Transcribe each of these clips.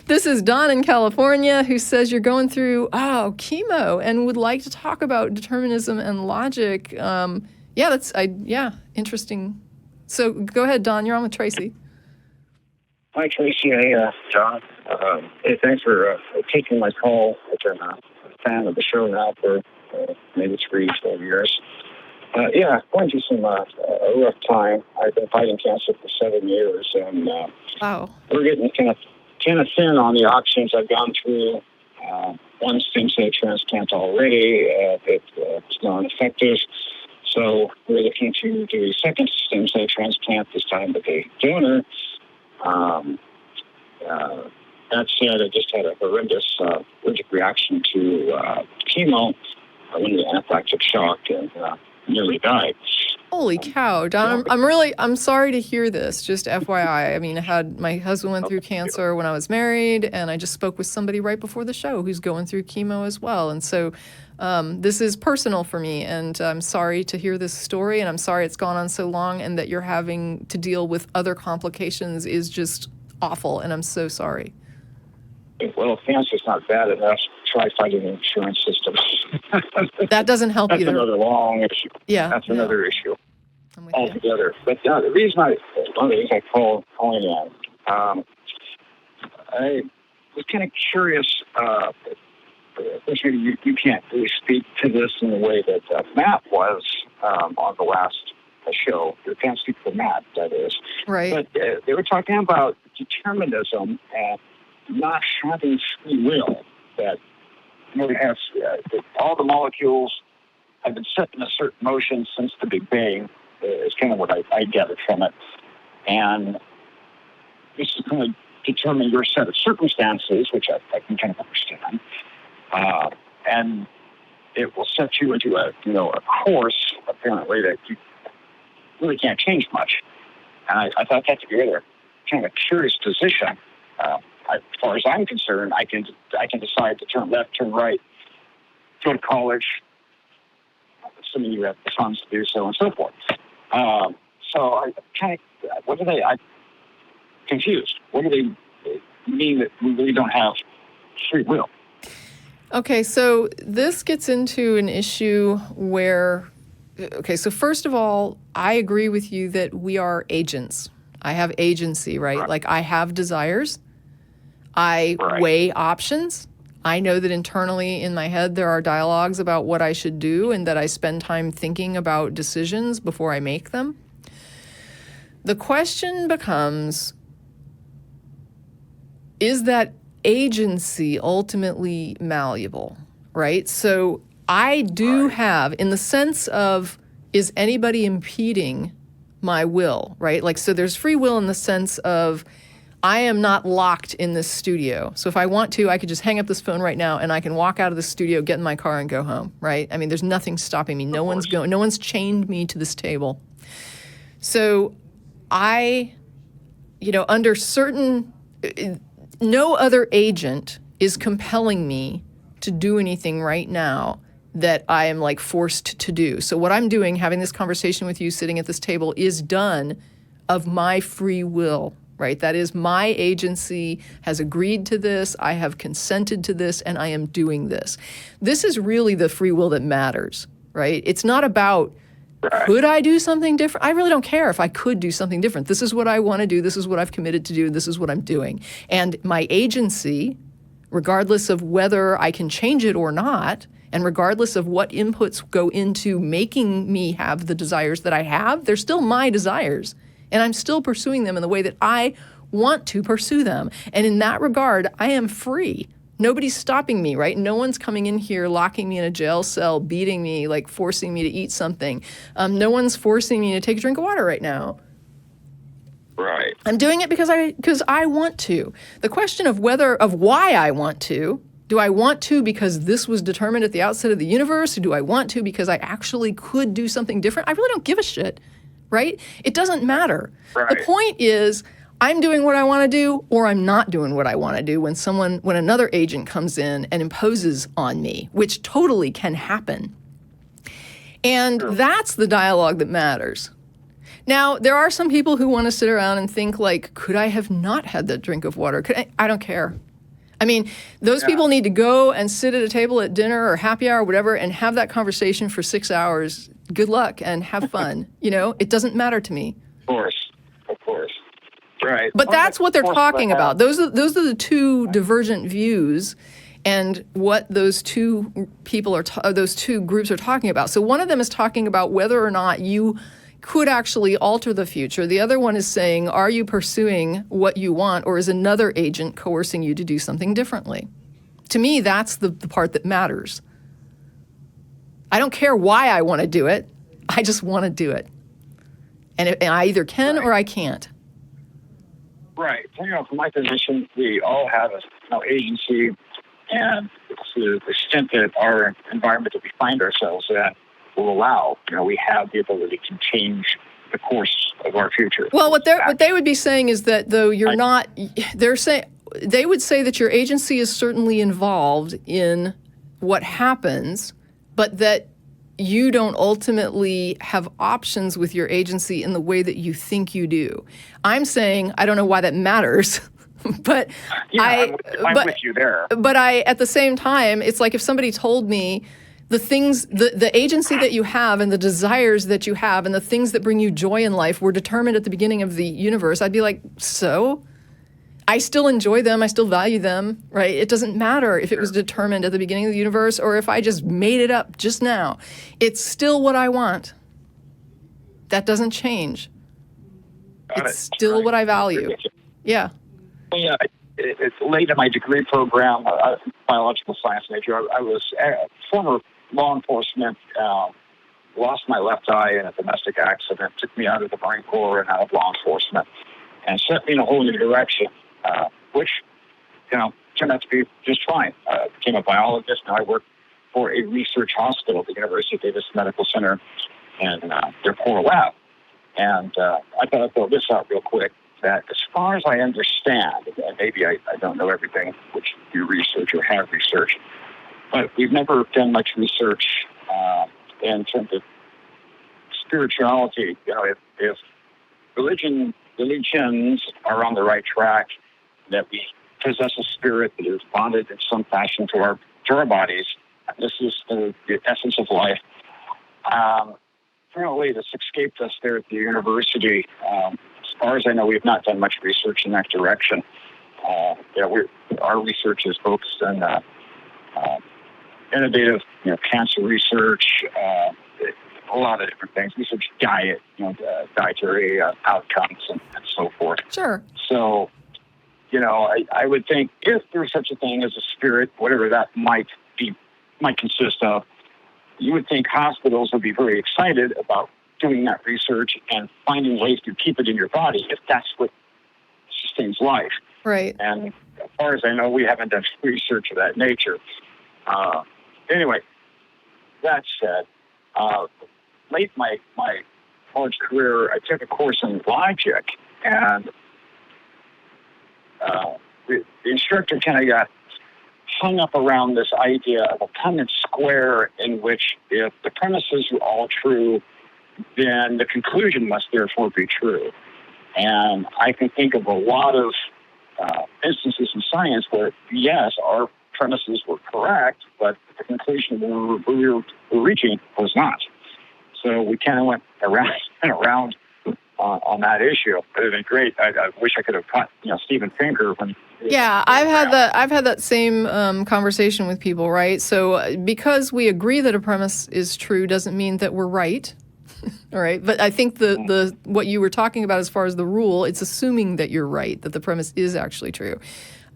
This is Don in California who says you're going through chemo and would like to talk about determinism and logic. Interesting. So go ahead, Don. You're on with Tracy. Hi, Tracy. Hey, John. Hey, thanks for taking my call. I've been a fan of the show now for maybe 3-4 years. Going through some a rough time. I've been fighting cancer for 7 years, and wow, we're getting kind of thin on the options. I've gone through one stem cell transplant already. It's non-effective, so we're looking to do a second stem cell transplant, this time with a donor. That said, I just had a horrendous allergic reaction to chemo. I went into anaphylactic shock and nearly died. Holy cow, Don! I'm sorry to hear this. Just FYI, I mean, my husband went through cancer when I was married, and I just spoke with somebody right before the show who's going through chemo as well. And so this is personal for me, and I'm sorry to hear this story, and I'm sorry it's gone on so long, and that you're having to deal with other complications is just awful, and I'm so sorry. Well, cancer's not bad enough. Try fighting the insurance system. That doesn't help That's either. That's another long issue. Yeah. That's another issue altogether. You. But the reason one of the things I calling in, I was kind of curious. You can't really speak to this in the way that Matt was on the last show. You can't speak for Matt, that is. Right. But they were talking about determinism and not having free will. That all the molecules have been set in a certain motion since the Big Bang. Is kind of what I gathered from it. And this is going to determine your set of circumstances, which I can kind of understand. And it will set you into a course, apparently, that you really can't change much. And I thought that to be really kind of a curious position. As far as I'm concerned, I can decide to turn left, turn right, go to college, assuming you have the funds to do so, and so forth. So I kind of, I'm confused. What do they mean that we really don't have free will? Okay, so this gets into an issue where, so first of all, I agree with you that we are agents. I have agency, right? Like I have desires. I weigh options. I know that internally in my head there are dialogues about what I should do and that I spend time thinking about decisions before I make them. The question becomes, is that agency ultimately malleable, right? So I do have, in the sense of, is anybody impeding my will, right? Like, so there's free will in the sense of, I am not locked in this studio. So if I want to, I could just hang up this phone right now and I can walk out of the studio, get in my car and go home, right? I mean, there's nothing stopping me. No one's chained me to this table. So under certain, no other agent is compelling me to do anything right now that I am like forced to do. So what I'm doing, having this conversation with you, sitting at this table, is done of my free will. Right? That is, my agency has agreed to this, I have consented to this, and I am doing this. This is really the free will that matters, right? It's not about, could I do something different? I really don't care if I could do something different. This is what I want to do, this is what I've committed to do, this is what I'm doing. And my agency, regardless of whether I can change it or not, and regardless of what inputs go into making me have the desires that I have, they're still my desires. And I'm still pursuing them in the way that I want to pursue them. And in that regard, I am free. Nobody's stopping me, right? No one's coming in here, locking me in a jail cell, beating me, like forcing me to eat something. No one's forcing me to take a drink of water right now. Right. I'm doing it because I want to. The question of why I want to, do I want to because this was determined at the outset of the universe? Or do I want to because I actually could do something different? I really don't give a shit. Right? It doesn't matter. Right. The point is, I'm doing what I want to do, or I'm not doing what I want to do when another agent comes in and imposes on me, which totally can happen. And that's the dialogue that matters. Now, there are some people who want to sit around and think like, could I have not had that drink of water? I don't care. I mean, those people need to go and sit at a table at dinner or happy hour or whatever and have that conversation for 6 hours. Good luck and have fun. It doesn't matter to me. Of course. Right. But that's what they're talking about. Those are the two divergent views and what those two people those two groups are talking about. So one of them is talking about whether or not you could actually alter the future. The other one is saying, are you pursuing what you want, or is another agent coercing you to do something differently? To me, that's the part that matters. I don't care why I want to do it. I just want to do it. And I either can or I can't. Right. From my position, we all have agency, and to the extent that our environment that we find ourselves in will allow, we have the ability to change the course of our future. Well, what they would be saying is that though they would say that your agency is certainly involved in what happens, but that you don't ultimately have options with your agency in the way that you think you do. I'm saying I don't know why that matters, but I'm with you there. But at the same time, it's like if somebody told me the things, the agency that you have and the desires that you have and the things that bring you joy in life were determined at the beginning of the universe, I'd be like, so? I still enjoy them. I still value them, right? It doesn't matter if it was determined at the beginning of the universe or if I just made it up just now. It's still what I want. That doesn't change. It's still what I value. Yeah. Yeah, it's late in my degree program, biological science major. I was a former law enforcement, lost my left eye in a domestic accident, took me out of the Marine Corps and out of law enforcement, and set me in a whole new direction. Which, turned out to be just fine. I became a biologist. Now I work for a research hospital, the University of Davis Medical Center, and their core lab. And I thought I'd throw this out real quick, that as far as I understand, and maybe I don't know everything which you research or have researched, but we've never done much research in terms of spirituality. If religions are on the right track, that we possess a spirit that is bonded in some fashion to our bodies. This is the essence of life. Apparently, this escaped us there at the university. As far as I know, we have not done much research in that direction. Our research is focused on innovative, cancer research, a lot of different things. Research diet, dietary outcomes, and so forth. Sure. So, I would think if there's such a thing as a spirit, whatever that might consist of, you would think hospitals would be very excited about doing that research and finding ways to keep it in your body if that's what sustains life. Right. And as far as I know, we haven't done research of that nature. Anyway, that said, late in my college career, I took a course in logic, and the instructor kind of got hung up around this idea of a Punnett square, in which if the premises are all true, then the conclusion must therefore be true. And I can think of a lot of instances in science where, yes, our premises were correct, but the conclusion we were reaching was not. So we kind of went around and around on that issue. It would have been great. I wish I could have caught Steven Pinker when. Yeah, I've had that same conversation with people, right? So because we agree that a premise is true doesn't mean that we're right. All right, but I think the what you were talking about as far as the rule, it's assuming that you're right, that the premise is actually true.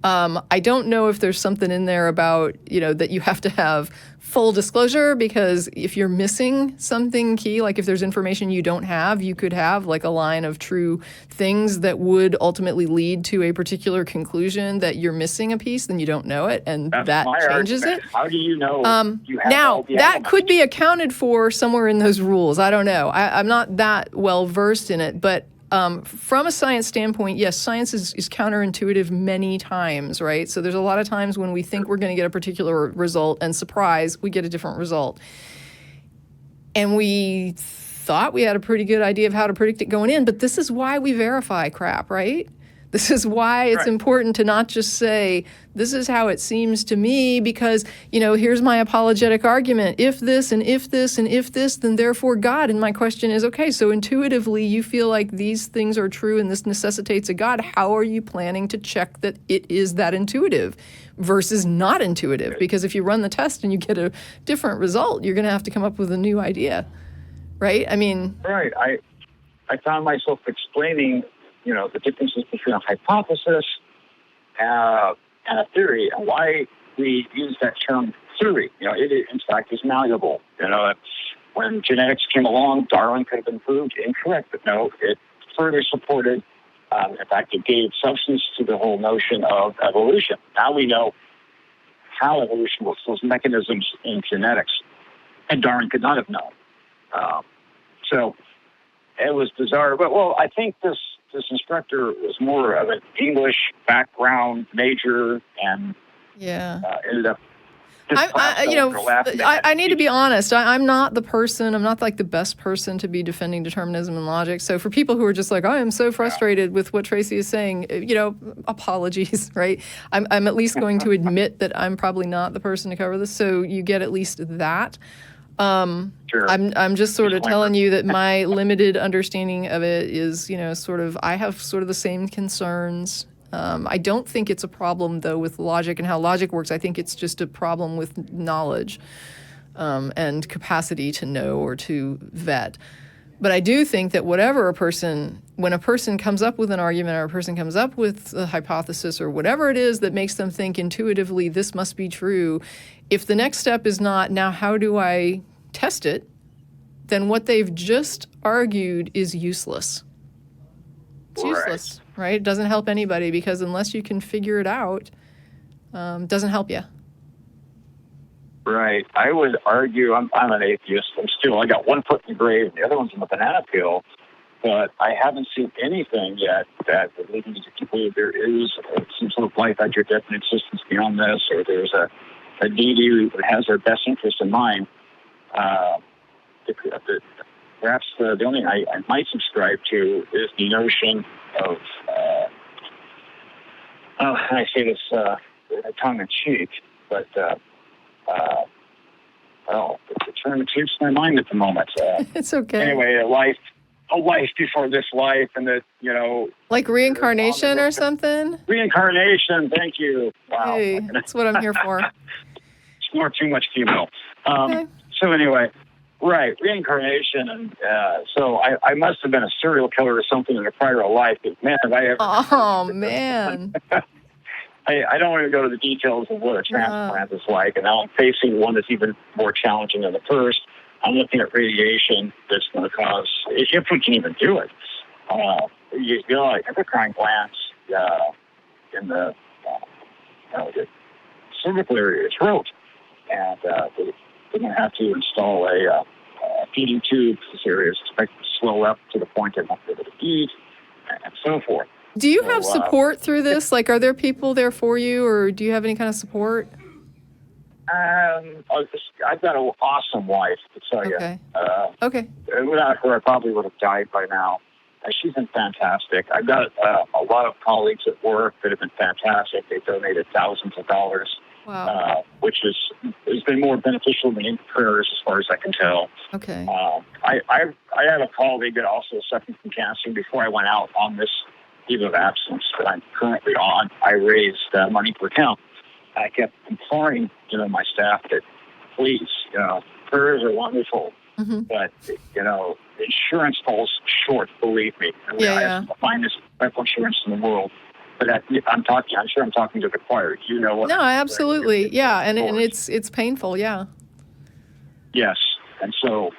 I don't know if there's something in there about, that you have to have full disclosure, because if you're missing something key, like if there's information you don't have, you could have like a line of true things that would ultimately lead to a particular conclusion that you're missing a piece, then you don't know it, and that changes it. How do you know you have now, all the that elements? could be accounted for somewhere in those rules. I don't know. I'm not that well versed in it, but from a science standpoint, yes, science is counterintuitive many times, right? So there's a lot of times when we think we're going to get a particular result, and surprise, we get a different result. And we thought we had a pretty good idea of how to predict it going in, but this is why we verify crap, right? This is why it's important to not just say, this is how it seems to me because, here's my apologetic argument. If this and if this and if this, then therefore God. And my question is, okay, so intuitively you feel like these things are true and this necessitates a God. How are you planning to check that it is that intuitive versus not intuitive? Because if you run the test and you get a different result, you're going to have to come up with a new idea, right? Right. I found myself explaining the differences between a hypothesis and a theory, and why we use that term theory. It in fact is malleable. When genetics came along, Darwin could have been proved incorrect, but no, it further supported. In fact, it gave substance to the whole notion of evolution. Now we know how evolution works, those mechanisms in genetics, and Darwin could not have known. So it was bizarre, but I think this instructor was more of an English background major and ended up. I need to be honest. I'm not the person. I'm not like the best person to be defending determinism and logic. So for people who are just like, I am so frustrated with what Tracy is saying, apologies, right? I'm at least going to admit that I'm probably not the person to cover this. So you get at least that. Sure. I'm just sort of telling you that my limited understanding of it is, I have sort of the same concerns. I don't think it's a problem, though, with logic and how logic works. I think it's just a problem with knowledge and capacity to know or to vet. But I do think that when a person comes up with an argument or a person comes up with a hypothesis or whatever it is that makes them think intuitively this must be true, if the next step is not, now how do I test it, then what they've just argued is useless. It's useless, right? It doesn't help anybody because unless you can figure it out, it doesn't help you. Right. I would argue, I'm an atheist. I got one foot in the grave, the other one's in the banana peel, but I haven't seen anything yet that would lead me to believe there is some sort of life after death and existence beyond this, or there's a deity that has our best interest in mind. Perhaps the only thing I might subscribe to is the notion of, I say this tongue in cheek, but the term escapes my mind at the moment. It's okay. Anyway, a life before this life, and that like reincarnation or something. Reincarnation. Thank you. Wow. Hey, that's what I'm here for. It's too much female. Okay. So anyway, right, reincarnation, and so I must have been a serial killer or something in a prior life. But man, have I ever? Oh man. I don't want to go to the details of what a transplant is like, and now I'm facing one that's even more challenging than the first. I'm looking at radiation that's going to cause, if we can even do it, like endocrine glands in the cervical area, throat, and they're going to have to install a feeding tube. This area is expected to swell up to the point that they're not able to eat, and so forth. Do you have support through this? Like, are there people there for you, or do you have any kind of support? I've got an awesome wife, to tell you. Okay. Without her, I probably would have died by now. She's been fantastic. I've got a lot of colleagues at work that have been fantastic. They've donated thousands of dollars, which has been more beneficial than prayers, as far as I can tell. Okay. I had a colleague that also suffered from cancer before I went out on this leave of absence that I'm currently on. I raised money for him. I kept imploring, my staff that please, prayers are wonderful, but insurance falls short. Believe me. I have the finest medical insurance in the world. But I'm sure I'm talking to the choir. You know what? No, absolutely, yeah, and it's painful, yeah. Yes, and so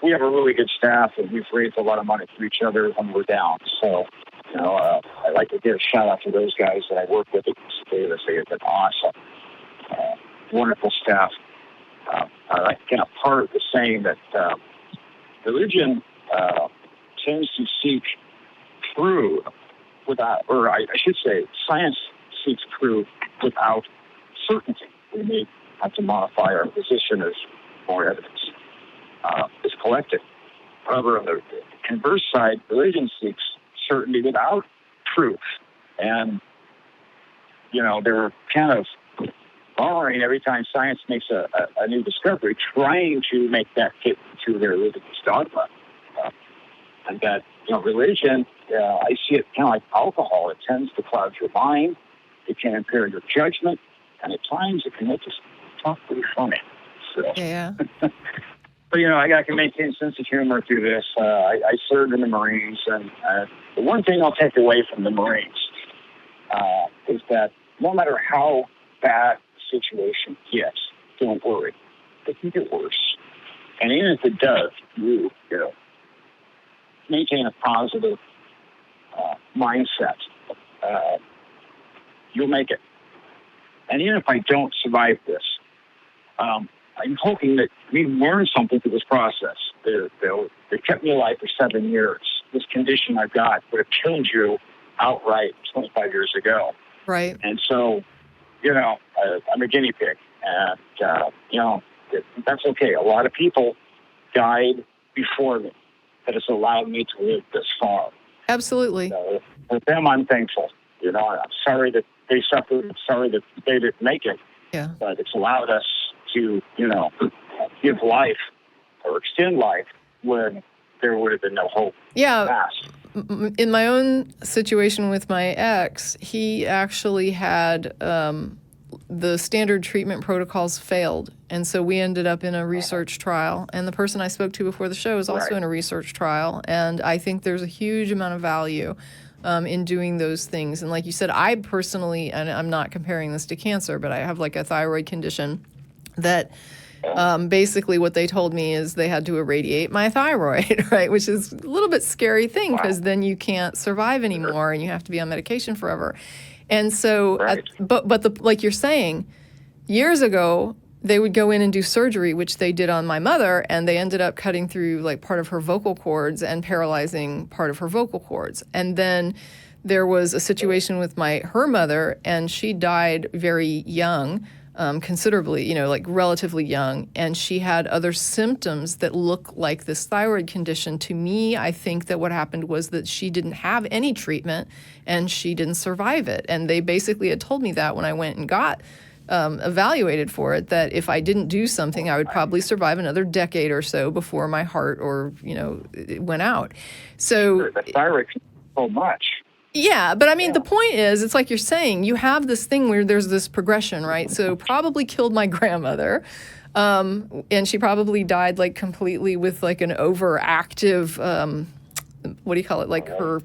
we have a really good staff, and we've raised a lot of money for each other when we're down. So. I'd like to give a shout out to those guys that I work with at They have been awesome, wonderful staff. I like part of the saying that religion tends to seek truth without, or I should say, science seeks truth without certainty. We may have to modify our position as more evidence is collected. However, on the converse side, religion seeks certainty without truth. And, they're kind of borrowing every time science makes a new discovery, trying to make that fit into their religious dogma. And that, religion, I see it kind of like alcohol. It tends to cloud your mind. It can impair your judgment. And at times it can make us talk pretty funny. So. Yeah. But, I can maintain a sense of humor through this. I served in the Marines. And the one thing I'll take away from the Marines is that no matter how bad the situation gets, don't worry. It can get worse. And even if it does, you maintain a positive mindset. You'll make it. And even if I don't survive this, I'm hoping that we learn something through this process. They kept me alive for 7 years. This condition I've got would have killed you outright 25 years ago. Right. And so, I'm a guinea pig. And, that's okay. A lot of people died before me that has allowed me to live this far. Absolutely. For them, I'm thankful. I'm sorry that they suffered. I'm sorry that they didn't make it. Yeah. But it's allowed us to, give life or extend life when there would have been no hope. Yeah. In my own situation with my ex, he actually had the standard treatment protocols failed. And so we ended up in a research trial. And the person I spoke to before the show is also in a research trial. And I think there's a huge amount of value in doing those things. And like you said, I personally, and I'm not comparing this to cancer, but I have like a thyroid condition that basically what they told me is they had to irradiate my thyroid, right? Which is a little bit scary thing because then you can't survive anymore and you have to be on medication forever. And so, like you're saying, years ago, they would go in and do surgery, which they did on my mother, and they ended up cutting through like part of her vocal cords and paralyzing part of her vocal cords. And then there was a situation with her mother, and she died very young, considerably, like relatively young, and she had other symptoms that look like this thyroid condition. To me, I think that what happened was that she didn't have any treatment and she didn't survive it. And they basically had told me that when I went and got evaluated for it, that if I didn't do something, I would probably survive another decade or so before my heart it went out. So the thyroid can do so much. Yeah, but I mean, the point is, it's like you're saying, you have this thing where there's this progression, right? So probably killed my grandmother, and she probably died like completely with like an overactive, what do you call it? Like her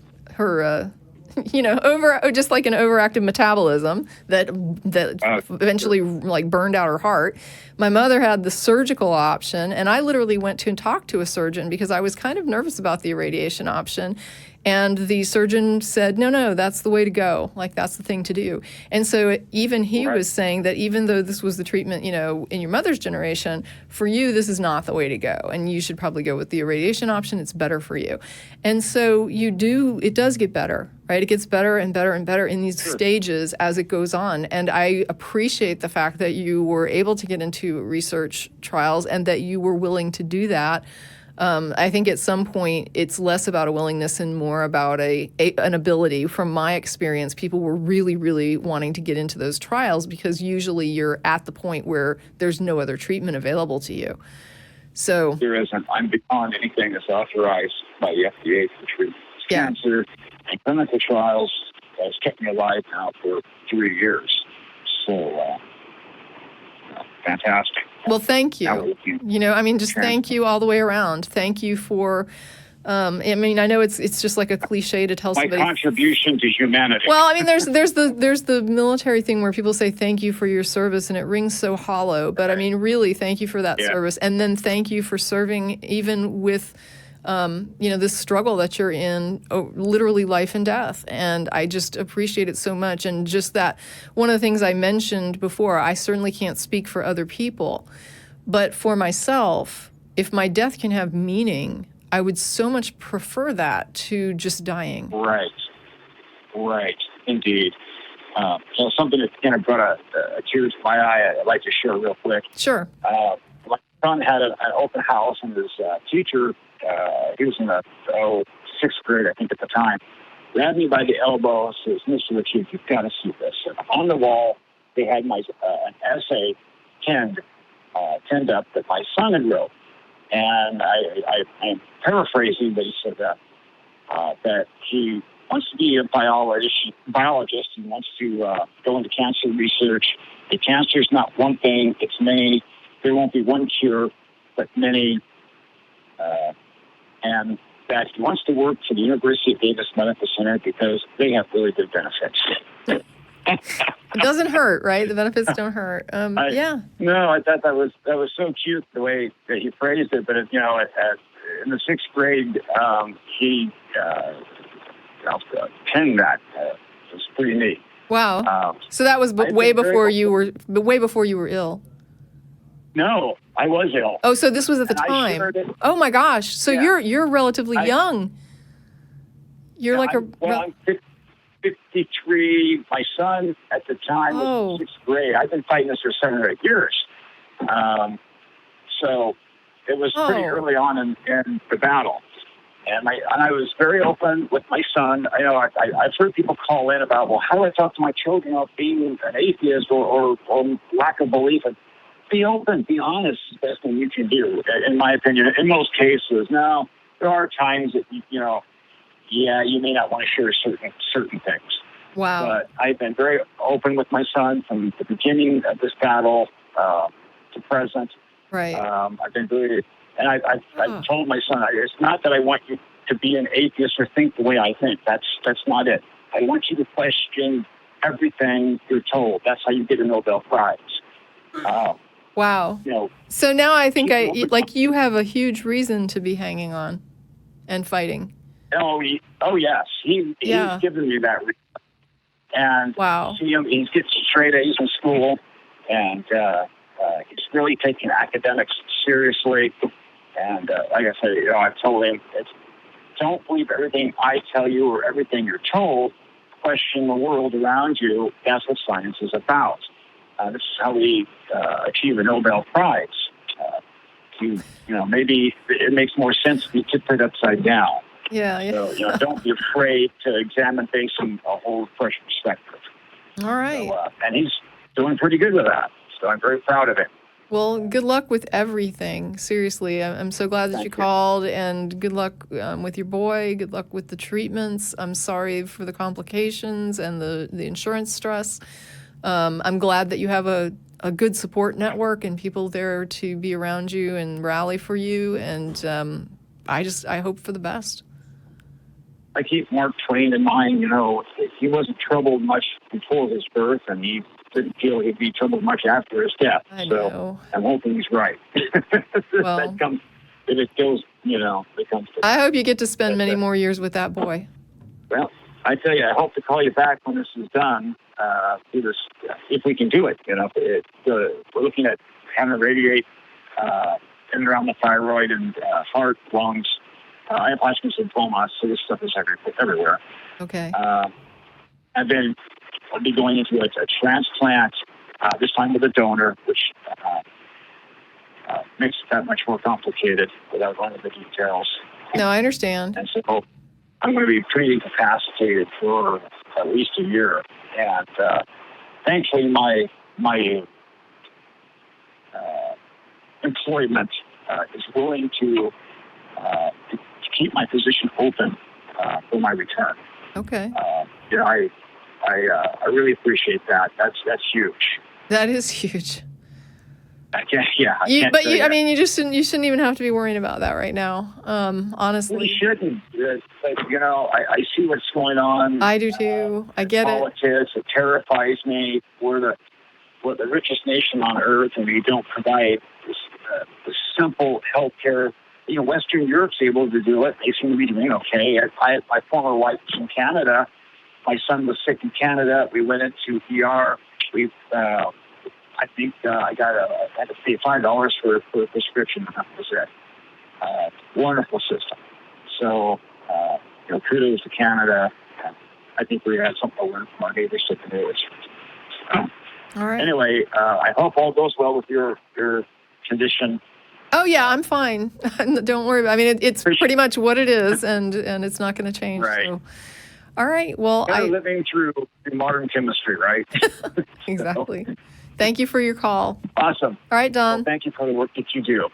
just like an overactive metabolism that eventually like burned out her heart. My mother had the surgical option, and I literally went to and talked to a surgeon because I was kind of nervous about the irradiation option. And the surgeon said, no, that's the way to go. Like, that's the thing to do. And so even he was saying that even though this was the treatment, in your mother's generation, for you, this is not the way to go. And you should probably go with the irradiation option. It's better for you. And so it does get better, right? It gets better and better and better in these stages as it goes on. And I appreciate the fact that you were able to get into research trials and that you were willing to do that. I think at some point it's less about a willingness and more about an ability. From my experience, people were really, really wanting to get into those trials because usually you're at the point where there's no other treatment available to you. So there isn't. I'm beyond anything that's authorized by the FDA to treat cancer. And clinical trials has kept me alive now for 3 years. So fantastic. Well, thank you. Thank you all the way around. Thank you for, I know it's just like a cliche to tell somebody. My contribution to humanity. Well, I mean, there's the military thing where people say thank you for your service, and it rings so hollow. But I mean, really, thank you for that service, and then thank you for serving even with, this struggle that you're in, literally life and death. And I just appreciate it so much. And just that, one of the things I mentioned before, I certainly can't speak for other people, but for myself, if my death can have meaning, I would so much prefer that to just dying. Right, indeed. So something that kind of brought a tear to my eye, I'd like to share real quick. Sure. My son had an open house, and his teacher, he was in the 6th grade, I think, at the time. grabbed me by the elbow and says, "Mr. Latif, you've got to see this." And on the wall, they had my an essay pinned up that my son had wrote. And I'm paraphrasing, but he said that he wants to be a biologist. He wants to go into cancer research. The cancer is not one thing; it's many. There won't be one cure, but many. And that he wants to work for the University of Davis Medical Center because they have really good benefits. It doesn't hurt, right? The benefits don't hurt. Yeah. No, I thought that was so cute the way that he phrased it. But in the sixth grade, he penned that. It was pretty neat. Wow. So that was way before you were ill. No, I was ill. Oh, so this was at the And I time. shared it. Oh my gosh. So Yeah. you're relatively young. You're like I'm 53. My son at the time was in sixth grade. I've been fighting this for 7 or 8 years. So it was pretty early on in the battle. And I was very open with my son. I've heard people call in about, well, how do I talk to my children about being an atheist or lack of belief? And be open, be honest is the best thing you can do, in my opinion. In most cases, now, there are times that, you may not want to share certain things. Wow. But I've been very open with my son from the beginning of this battle to present. Right. I've been very, and I've told my son, it's not that I want you to be an atheist or think the way I think. That's not it. I want you to question everything you're told. That's how you get a Nobel Prize. Wow. So now I think you have a huge reason to be hanging on and fighting. Oh yes. He's given me that reason. And wow. See him, he's getting straight A's in school, and he's really taking academics seriously. And like I said, I've told him, don't believe everything I tell you or everything you're told. Question the world around you. That's what science is about. This is how we achieve a Nobel Prize. Maybe it makes more sense if you tip it upside down. Yeah. So, don't be afraid to examine things from a whole fresh perspective. All right. So, and he's doing pretty good with that. So I'm very proud of him. Well, good luck with everything. Seriously, I'm so glad that you called, and good luck with your boy. Good luck with the treatments. I'm sorry for the complications and the insurance stress. I'm glad that you have a good support network and people there to be around you and rally for you. And I hope for the best. I keep Mark Twain in mind. He wasn't troubled much before his birth, and he didn't feel he'd be troubled much after his death. I know. I'm hoping he's right. Well, if it goes, it comes to I hope you get to spend many more years with that boy. Well, I tell you, I hope to call you back when this is done. If we can do it, we're looking at having to radiate in and around the thyroid and heart, lungs. I have Hodgkin's lymphoma, so this stuff is everywhere. Okay. And then I'll be going into a transplant, this time with a donor, which makes it that much more complicated without going into the details. No, I understand. And so I'm going to be pretty incapacitated for at least a year. And thankfully, my employment is willing to keep my position open for my return. Okay. I really appreciate that. That's huge. That is huge. You shouldn't even have to be worrying about that right now. Honestly. We shouldn't. I see what's going on. I do too. I get politics. It terrifies me. We're the richest nation on earth, and we don't provide this simple health care. Western Europe's able to do it. They seem to be doing okay. My former wife was from Canada. My son was sick in Canada. We went into ER. I think I had to pay $5 for a prescription. That was it. Wonderful system. So, kudos to Canada. I think we had something to learn from our neighbors to the news. All right. Anyway, I hope all goes well with your condition. Oh yeah, I'm fine. Don't worry. It's pretty much what it is, and it's not going to change. Right. So. All right. Well, Kind of living through modern chemistry, right? exactly. Thank you for your call. Awesome. All right, Don. Well, thank you for the work that you do.